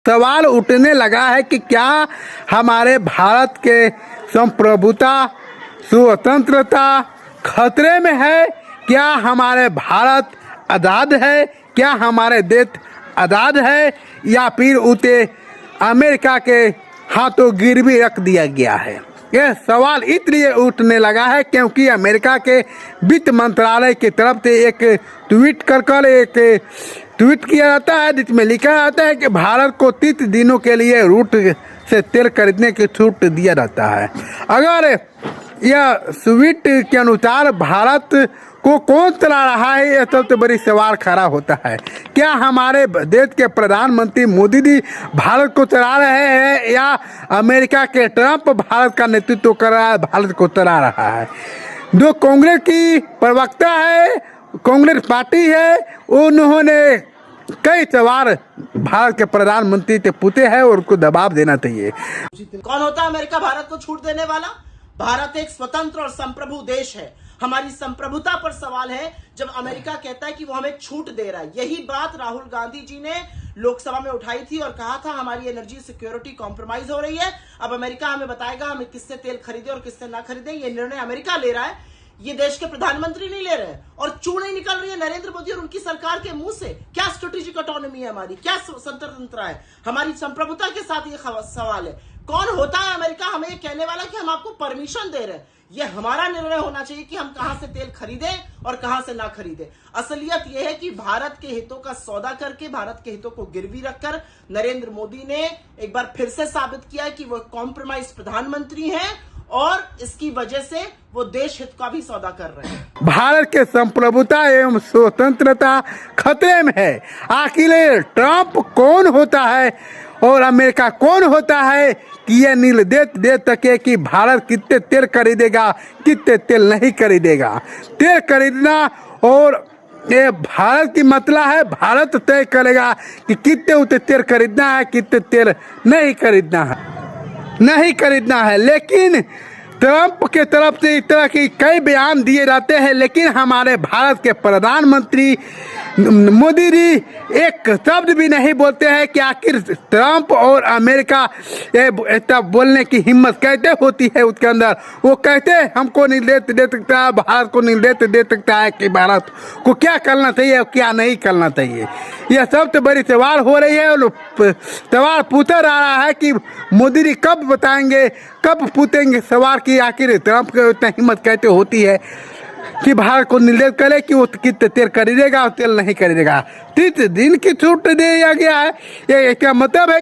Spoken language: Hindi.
सवाल उठने लगा है कि क्या हमारे भारत के संप्रभुता स्वतंत्रता खतरे में है? क्या हमारे भारत आज़ाद है? क्या हमारे देश आज़ाद है या फिर उसे अमेरिका के हाथों गिरवी रख दिया गया है? यह सवाल इसलिए उठने लगा है क्योंकि अमेरिका के वित्त मंत्रालय की तरफ से एक ट्वीट ट्वीट किया जाता है जिसमें लिखा जाता है कि भारत को 30 दिनों के लिए रूस से तेल खरीदने की छूट दिया जाता है। अगर यह ट्वीट के अनुसार भारत को कौन चला रहा है, यह सबसे बड़ी सवाल खड़ा होता है। क्या हमारे देश के प्रधानमंत्री मोदी जी भारत को चला रहे हैं या अमेरिका के ट्रंप भारत का नेतृत्व कर रहा है, भारत को चला रहा है? जो कांग्रेस की प्रवक्ता है, कांग्रेस पार्टी है, उन्होंने कई सवाल भारत के प्रधानमंत्री से पूछे हैं और उनको दबाव देना चाहिए। कौन होता है अमेरिका भारत को छूट देने वाला? भारत एक स्वतंत्र और संप्रभु देश है। हमारी संप्रभुता पर सवाल है जब अमेरिका कहता है कि वो हमें छूट दे रहा है। यही बात राहुल गांधी जी ने लोकसभा में उठाई थी और कहा था हमारी एनर्जी सिक्योरिटी कॉम्प्रोमाइज हो रही है। अब अमेरिका हमें बताएगा हमें किससे तेल खरीदे और किससे ना खरीदे। ये निर्णय अमेरिका ले रहा है, ये देश के प्रधानमंत्री नहीं ले रहे। और चूड़े निकल रही है नरेंद्र मोदी और उनकी सरकार के मुंह से। क्या स्ट्रेटेजिक ऑटोनॉमी है हमारी? क्या स्वतंत्रता है? हमारी संप्रभुता के साथ ये सवाल है। कौन होता है अमेरिका हमें ये कहने वाला कि हम आपको परमिशन दे रहे हैं? ये हमारा निर्णय होना चाहिए कि हम कहां से तेल खरीदें और कहां से ना खरीदें। असलियत यह है कि भारत के हितों का सौदा करके, भारत के हितों को गिरवी रखकर नरेंद्र मोदी ने एक बार फिर से साबित किया कि वो कॉम्प्रोमाइज प्रधानमंत्री हैं और इसकी वजह से वो देश हित का भी सौदा कर रहे हैं। भारत के संप्रभुता एवं स्वतंत्रता खतरे में है। आखिर ट्रंप कौन होता है और अमेरिका कौन होता है कि यह निर्देश दे सके कि भारत कितने तेल खरीदेगा, कितने तेल नहीं खरीदेगा? तेल खरीदना और ये भारत की मतला है। भारत तय करेगा कि कितने उसे तेल खरीदना है, कितने तेल नहीं खरीदना है। लेकिन ट्रंप के तरफ से इस तरह की कई बयान दिए जाते हैं, लेकिन हमारे भारत के प्रधानमंत्री मोदी जी एक शब्द भी नहीं बोलते हैं कि आखिर ट्रंप और अमेरिका ऐसा बोलने की हिम्मत कैसे होती है उसके अंदर। वो कहते हैं हमको निर्देश दे सकता है, भारत को निर्देश दे सकता है कि भारत को क्या करना चाहिए और क्या नहीं करना चाहिए। यह सबसे बड़ी सवाल हो रही है और सवाल पूछा जा रहा है कि मोदी जी कब बताएंगे, कब पूछेंगे सवाल कि आखिर ट्रंप को इतना हिम्मत कैसे होती है कि भारत को निर्देश करे कि वो कितने तेल खरीदेगा और तेल नहीं खरीदेगा। 30 दिन की छूट दिया गया है। ये क्या मतलब है?